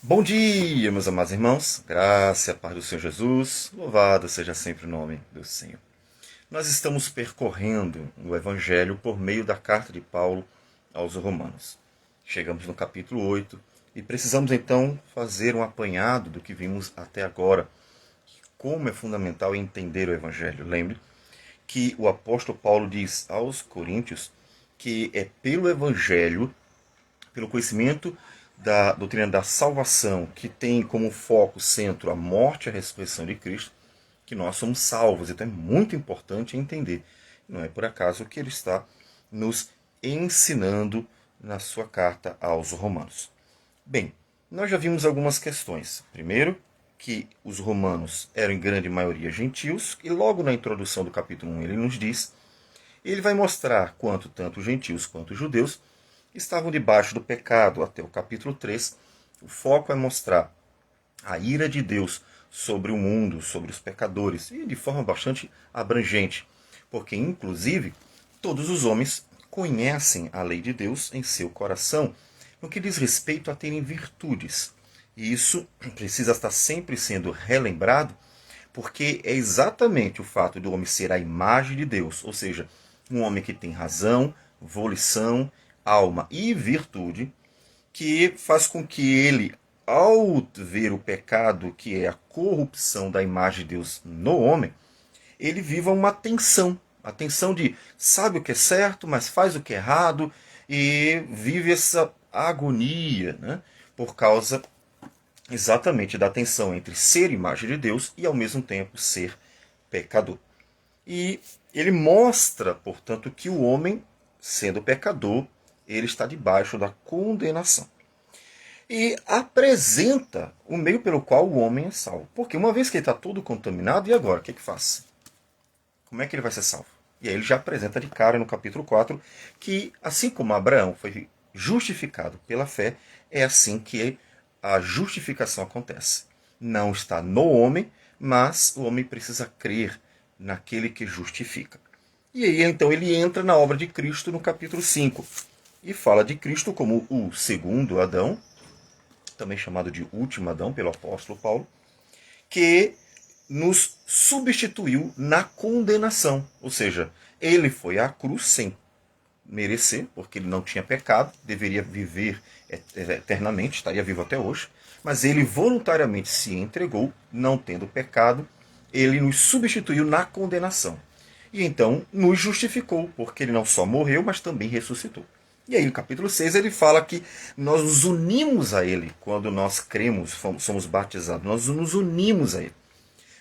Bom dia, meus amados irmãos. Graça e a paz do Senhor Jesus. Louvado seja sempre o nome do Senhor. Nós estamos percorrendo o Evangelho por meio da carta de Paulo aos Romanos. Chegamos no capítulo 8 e precisamos então fazer um apanhado do que vimos até agora. Como é fundamental entender o Evangelho. Lembre que o apóstolo Paulo diz aos Coríntios que é pelo Evangelho, pelo conhecimento da doutrina da salvação, que tem como foco, centro, a morte e a ressurreição de Cristo, que nós somos salvos. Então é muito importante entender. Não é por acaso que ele está nos ensinando na sua carta aos Romanos. Bem, nós já vimos algumas questões. Primeiro, que os romanos eram em grande maioria gentios, e logo na introdução do capítulo 1 ele nos diz, ele vai mostrar quanto tanto os gentios quanto os judeus estavam debaixo do pecado. Até o capítulo 3, o foco é mostrar a ira de Deus sobre o mundo, sobre os pecadores, e de forma bastante abrangente, porque, inclusive, todos os homens conhecem a lei de Deus em seu coração, no que diz respeito a terem virtudes. E isso precisa estar sempre sendo relembrado, porque é exatamente o fato do homem ser a imagem de Deus, ou seja, um homem que tem razão, volição, alma e virtude, que faz com que ele, ao ver o pecado, que é a corrupção da imagem de Deus no homem, ele viva uma tensão. A tensão de sabe o que é certo, mas faz o que é errado, e vive essa agonia, né? Por causa exatamente da tensão entre ser imagem de Deus e ao mesmo tempo ser pecador. E ele mostra, portanto, que o homem, sendo pecador, ele está debaixo da condenação. E apresenta o meio pelo qual o homem é salvo. Porque uma vez que ele está todo contaminado, e agora? O que faz? Como é que ele vai ser salvo? E aí ele já apresenta de cara no capítulo 4 que, assim como Abraão foi justificado pela fé, é assim que a justificação acontece. Não está no homem, mas o homem precisa crer naquele que justifica. E aí então ele entra na obra de Cristo no capítulo 5 e fala de Cristo como o segundo Adão, também chamado de último Adão pelo apóstolo Paulo, que nos substituiu na condenação. Ou seja, ele foi à cruz sem merecer, porque ele não tinha pecado, deveria viver eternamente, estaria vivo até hoje, mas ele voluntariamente se entregou, não tendo pecado, ele nos substituiu na condenação. E então nos justificou, porque ele não só morreu, mas também ressuscitou. E aí no capítulo 6 ele fala que nós nos unimos a ele quando nós cremos, somos batizados, nós nos unimos a ele.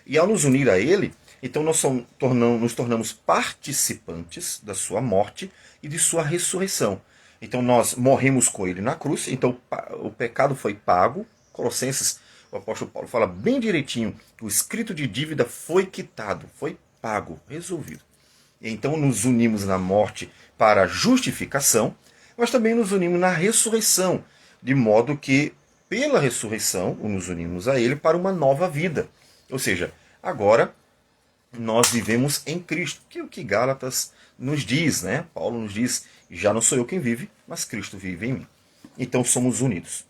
E ao nos unir a ele, então nós nos tornamos participantes da sua morte e de sua ressurreição. Então nós morremos com ele na cruz, então o pecado foi pago. Colossenses, o apóstolo Paulo fala bem direitinho, o escrito de dívida foi quitado, foi pago, resolvido. Então nos unimos na morte para a justificação, mas também nos unimos na ressurreição, de modo que pela ressurreição nos unimos a ele para uma nova vida. Ou seja, agora nós vivemos em Cristo, que é o que Gálatas nos diz, né? Paulo nos diz, já não sou eu quem vive, mas Cristo vive em mim. Então somos unidos.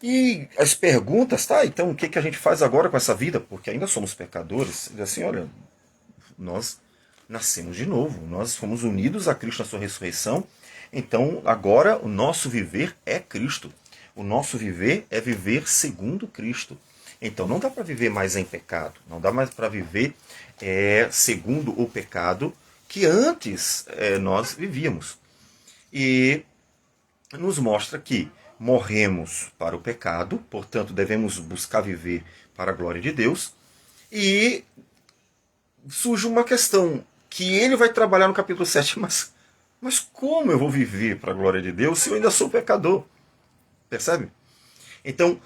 E as perguntas, tá? Então o que a gente faz agora com essa vida? Porque ainda somos pecadores. Diz assim, olha, nós nascemos de novo, nós fomos unidos a Cristo na sua ressurreição. Então agora o nosso viver é Cristo. O nosso viver é viver segundo Cristo. Então não dá para viver mais em pecado, não dá mais para viver segundo o pecado que antes nós vivíamos. E nos mostra que morremos para o pecado, portanto devemos buscar viver para a glória de Deus. E surge uma questão que ele vai trabalhar no capítulo 7, mas como eu vou viver para a glória de Deus se eu ainda sou pecador? Percebe? Então,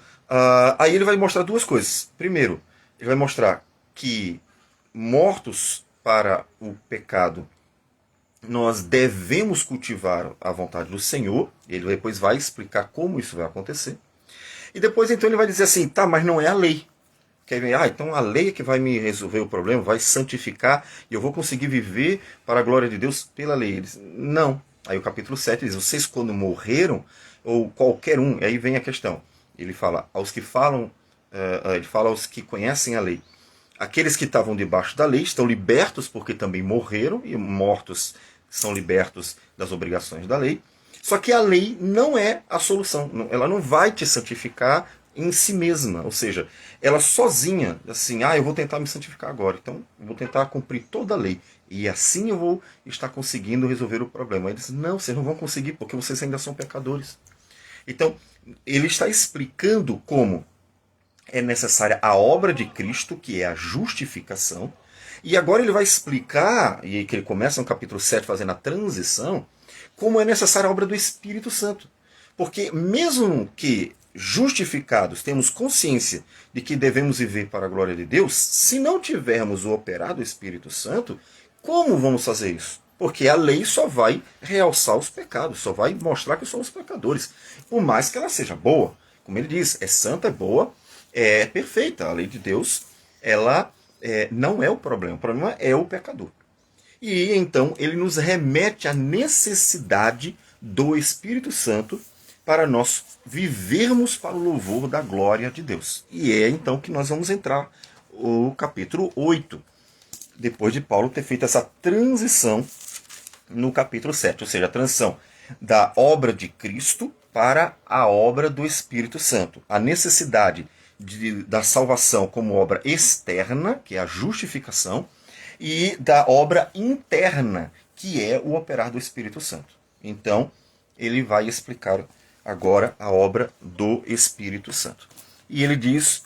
aí ele vai mostrar duas coisas. Primeiro, ele vai mostrar que mortos para o pecado, nós devemos cultivar a vontade do Senhor. Ele depois vai explicar como isso vai acontecer. E depois então ele vai dizer assim, tá, mas não é a lei. Então a lei é que vai me resolver o problema, vai santificar e eu vou conseguir viver para a glória de Deus pela lei. Ele diz, não. Aí o capítulo 7 diz, vocês quando morreram, ou qualquer um, aí vem a questão, Ele fala aos que falam, ele fala aos que conhecem a lei. Aqueles que estavam debaixo da lei estão libertos porque também morreram, e mortos são libertos das obrigações da lei. Só que a lei não é a solução. Ela não vai te santificar em si mesma. Ou seja, ela sozinha, assim, eu vou tentar me santificar agora. Então, eu vou tentar cumprir toda a lei. E assim eu vou estar conseguindo resolver o problema. Ele diz, não, vocês não vão conseguir, porque vocês ainda são pecadores. Então, ele está explicando como é necessária a obra de Cristo, que é a justificação. E agora ele vai explicar, e que ele começa no capítulo 7 fazendo a transição, como é necessária a obra do Espírito Santo. Porque mesmo que justificados temos consciência de que devemos viver para a glória de Deus, se não tivermos o operar do Espírito Santo, como vamos fazer isso? Porque a lei só vai realçar os pecados, só vai mostrar que somos pecadores. Por mais que ela seja boa, como ele diz, é santa, é boa, é perfeita. A lei de Deus, ela não é o problema é o pecador. E então ele nos remete à necessidade do Espírito Santo para nós vivermos para o louvor da glória de Deus. E é então que nós vamos entrar o capítulo 8, depois de Paulo ter feito essa transição no capítulo 7, ou seja, a transição da obra de Cristo para a obra do Espírito Santo. A necessidade da salvação como obra externa, que é a justificação, e da obra interna, que é o operar do Espírito Santo. Então, ele vai explicar agora a obra do Espírito Santo. E ele diz,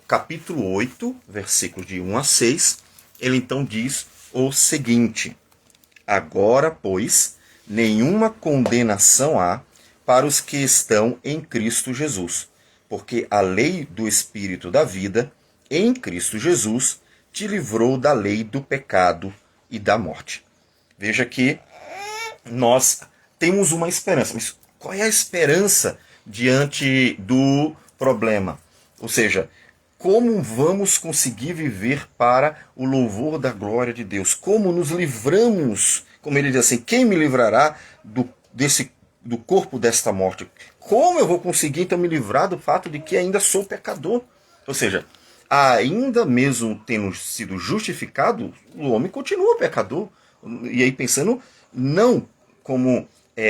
capítulo 8, versículos de 1 a 6, ele então diz o seguinte: agora, pois, nenhuma condenação há para os que estão em Cristo Jesus, porque a lei do Espírito da vida, em Cristo Jesus, te livrou da lei do pecado e da morte. Veja que nós temos uma esperança. Mas qual é a esperança diante do problema? Ou seja, como vamos conseguir viver para o louvor da glória de Deus? Como nos livramos, como ele diz assim, quem me livrará do corpo desta morte? Como eu vou conseguir então me livrar do fato de que ainda sou pecador? Ou seja, ainda mesmo tendo sido justificado, o homem continua pecador. E aí pensando não como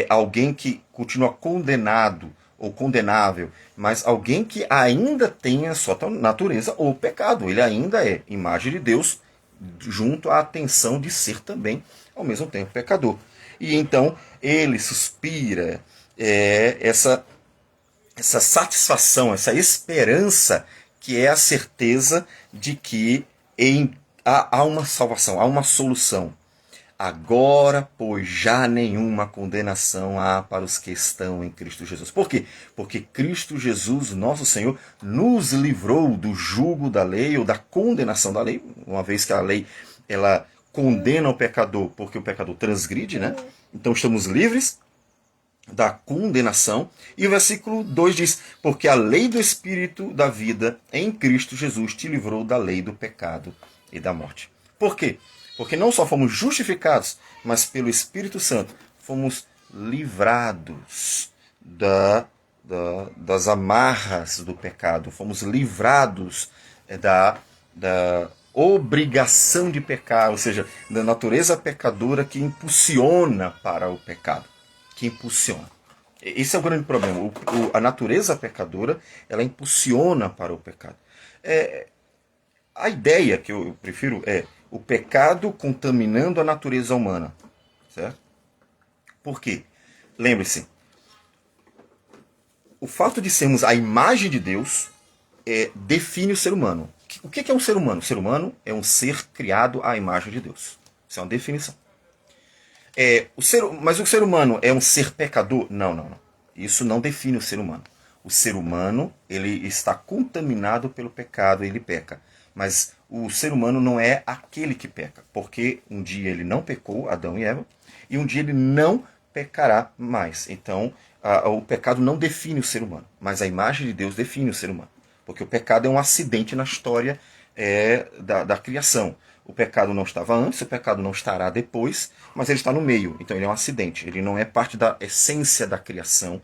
alguém que continua condenado ou condenável, mas alguém que ainda tem a sua natureza ou pecado. Ele ainda é imagem de Deus, junto à atenção de ser também, ao mesmo tempo, pecador. E então ele suspira essa satisfação, essa esperança, que é a certeza de que há uma salvação, há uma solução. Agora, pois, já nenhuma condenação há para os que estão em Cristo Jesus. Por quê? Porque Cristo Jesus, nosso Senhor, nos livrou do jugo da lei ou da condenação da lei, uma vez que a lei ela condena o pecador porque o pecador transgride, né? Então estamos livres da condenação. E o versículo 2 diz, porque a lei do Espírito da vida em Cristo Jesus te livrou da lei do pecado e da morte. Por quê? Porque não só fomos justificados, mas pelo Espírito Santo fomos livrados das amarras do pecado. Fomos livrados da obrigação de pecar, ou seja, da natureza pecadora que impulsiona para o pecado. Que impulsiona. Esse é o grande problema. A natureza pecadora, ela impulsiona para o pecado. A ideia que eu prefiro é o pecado contaminando a natureza humana. Certo? Por quê? Lembre-se, o fato de sermos a imagem de Deus define o ser humano. O que é um ser humano? O ser humano é um ser criado à imagem de Deus. Isso é uma definição. Mas o ser humano é um ser pecador? Não. Isso não define o ser humano. O ser humano ele está contaminado pelo pecado, ele peca. Mas o ser humano não é aquele que peca, porque um dia ele não pecou, Adão e Eva, e um dia ele não pecará mais. Então, o pecado não define o ser humano, mas a imagem de Deus define o ser humano. Porque o pecado é um acidente na história da criação. O pecado não estava antes, o pecado não estará depois, mas ele está no meio. Então ele é um acidente, ele não é parte da essência da criação,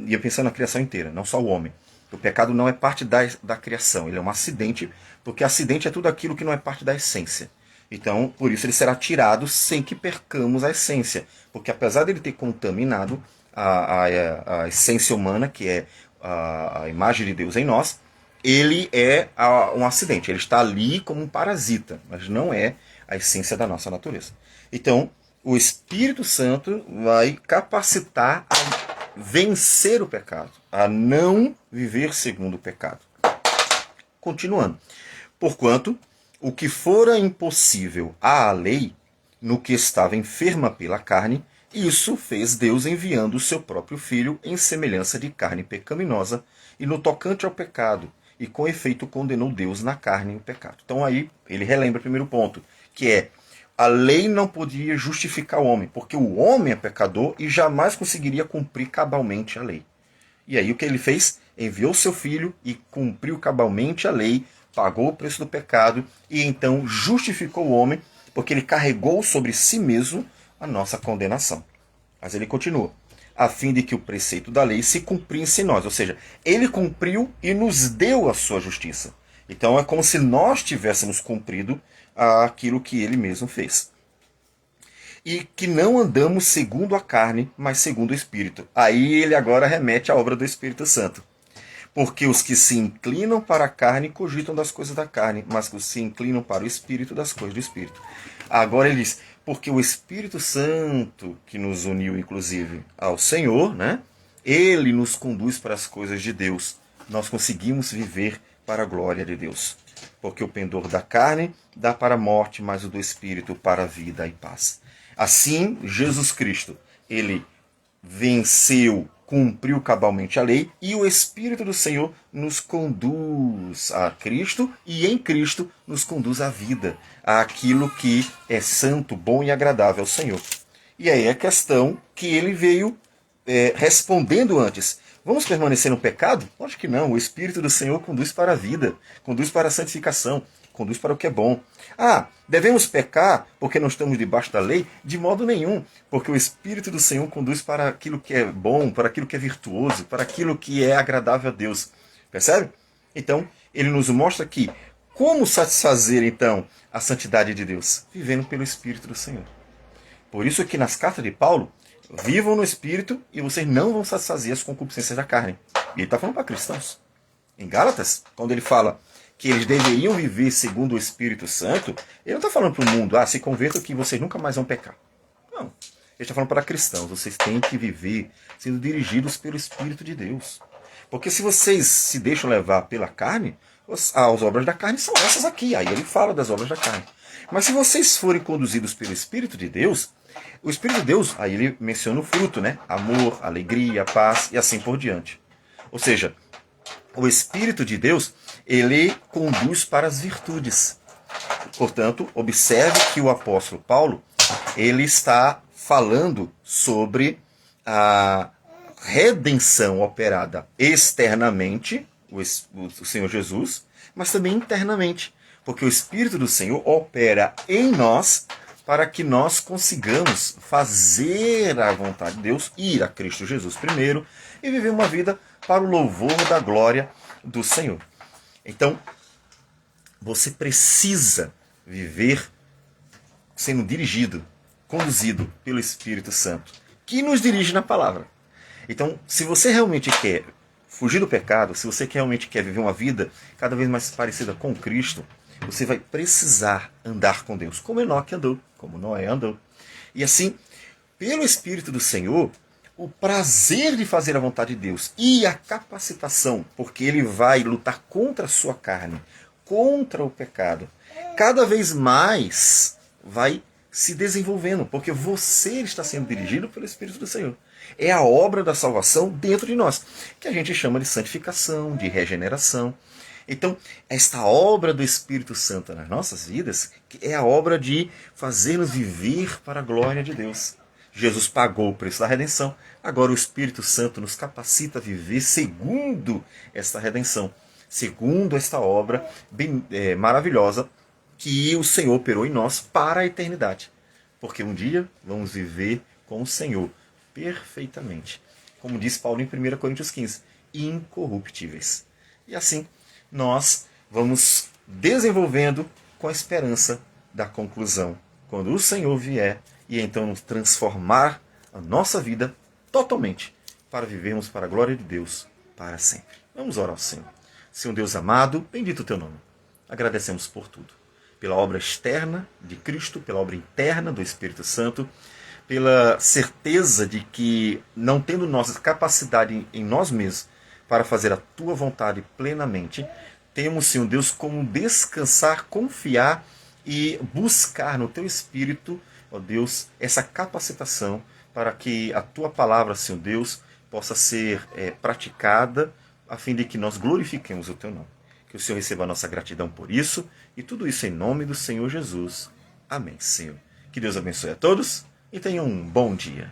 E eu pensando na criação inteira, não só o homem. O pecado não é parte da criação, ele é um acidente, porque acidente é tudo aquilo que não é parte da essência. Então, por isso ele será tirado sem que percamos a essência. Porque apesar dele ter contaminado a essência humana, que é a imagem de Deus em nós, ele é um acidente. Ele está ali como um parasita, mas não é a essência da nossa natureza. Então, o Espírito Santo vai capacitar a vencer o pecado, a não viver segundo o pecado. Continuando. Porquanto, o que fora impossível à lei, no que estava enferma pela carne, isso fez Deus enviando o seu próprio Filho em semelhança de carne pecaminosa, e no tocante ao pecado, e com efeito condenou Deus na carne o pecado. Então aí ele relembra o primeiro ponto, que é a lei não podia justificar o homem, porque o homem é pecador e jamais conseguiria cumprir cabalmente a lei. E aí o que ele fez? Enviou seu filho e cumpriu cabalmente a lei, pagou o preço do pecado e então justificou o homem, porque ele carregou sobre si mesmo a nossa condenação. Mas ele continua, a fim de que o preceito da lei se cumprisse em nós. Ou seja, ele cumpriu e nos deu a sua justiça. Então é como se nós tivéssemos cumprido aquilo que ele mesmo fez. E que não andamos segundo a carne, mas segundo o Espírito. Aí ele agora remete à obra do Espírito Santo. Porque os que se inclinam para a carne cogitam das coisas da carne, mas os que se inclinam para o Espírito, das coisas do Espírito. Agora ele diz, porque o Espírito Santo, que nos uniu inclusive ao Senhor, né? Ele nos conduz para as coisas de Deus. Nós conseguimos viver para a glória de Deus. Porque o pendor da carne dá para a morte, mas o do Espírito para a vida e paz. Assim, Jesus Cristo, ele venceu, cumpriu cabalmente a lei, e o Espírito do Senhor nos conduz a Cristo, e em Cristo nos conduz à vida, àquilo que é santo, bom e agradável ao Senhor. E aí é a questão que ele veio respondendo antes. Vamos permanecer no pecado? Acho que não. O Espírito do Senhor conduz para a vida, conduz para a santificação, conduz para o que é bom. Devemos pecar porque não estamos debaixo da lei? De modo nenhum, porque o Espírito do Senhor conduz para aquilo que é bom, para aquilo que é virtuoso, para aquilo que é agradável a Deus. Percebe? Então, ele nos mostra que como satisfazer, então, a santidade de Deus? Vivendo pelo Espírito do Senhor. Por isso que nas cartas de Paulo, vivam no Espírito e vocês não vão satisfazer as concupiscências da carne. E ele está falando para cristãos. Em Gálatas, quando ele fala que eles deveriam viver segundo o Espírito Santo, ele não está falando para o mundo, se convertam que vocês nunca mais vão pecar. Não. Ele está falando para cristãos, vocês têm que viver sendo dirigidos pelo Espírito de Deus. Porque se vocês se deixam levar pela carne, as obras da carne são essas aqui. Aí ele fala das obras da carne. Mas se vocês forem conduzidos pelo Espírito de Deus, o Espírito de Deus, aí ele menciona o fruto, né? Amor, alegria, paz e assim por diante. Ou seja, o Espírito de Deus, ele conduz para as virtudes. Portanto, observe que o apóstolo Paulo, ele está falando sobre a redenção operada externamente, o Senhor Jesus, mas também internamente, porque o Espírito do Senhor opera em nós para que nós consigamos fazer a vontade de Deus, ir a Cristo Jesus primeiro e viver uma vida para o louvor da glória do Senhor. Então, você precisa viver sendo dirigido, conduzido pelo Espírito Santo, que nos dirige na palavra. Então, se você realmente quer fugir do pecado, se você realmente quer viver uma vida cada vez mais parecida com Cristo, você vai precisar andar com Deus, como Enoque andou, como Noé andou. E assim, pelo Espírito do Senhor, o prazer de fazer a vontade de Deus e a capacitação, porque ele vai lutar contra a sua carne, contra o pecado, cada vez mais vai se desenvolvendo, porque você está sendo dirigido pelo Espírito do Senhor. É a obra da salvação dentro de nós, que a gente chama de santificação, de regeneração. Então, esta obra do Espírito Santo nas nossas vidas é a obra de fazer-nos viver para a glória de Deus. Jesus pagou o preço da redenção, agora o Espírito Santo nos capacita a viver segundo esta redenção, segundo esta obra bem, maravilhosa que o Senhor operou em nós para a eternidade. Porque um dia vamos viver com o Senhor perfeitamente. como diz Paulo em 1 Coríntios 15, incorruptíveis. E assim nós vamos desenvolvendo com a esperança da conclusão, quando o Senhor vier e então nos transformar a nossa vida totalmente para vivermos para a glória de Deus para sempre. Vamos orar ao Senhor. Senhor Deus amado, bendito o teu nome. Agradecemos por tudo. Pela obra externa de Cristo, pela obra interna do Espírito Santo, pela certeza de que, não tendo nossa capacidade em nós mesmos para fazer a tua vontade plenamente, temos, Senhor Deus, como descansar, confiar e buscar no teu Espírito, ó Deus, essa capacitação para que a tua palavra, Senhor Deus, possa ser praticada, a fim de que nós glorifiquemos o teu nome. Que o Senhor receba a nossa gratidão por isso, e tudo isso em nome do Senhor Jesus. Amém, Senhor. Que Deus abençoe a todos e tenham um bom dia.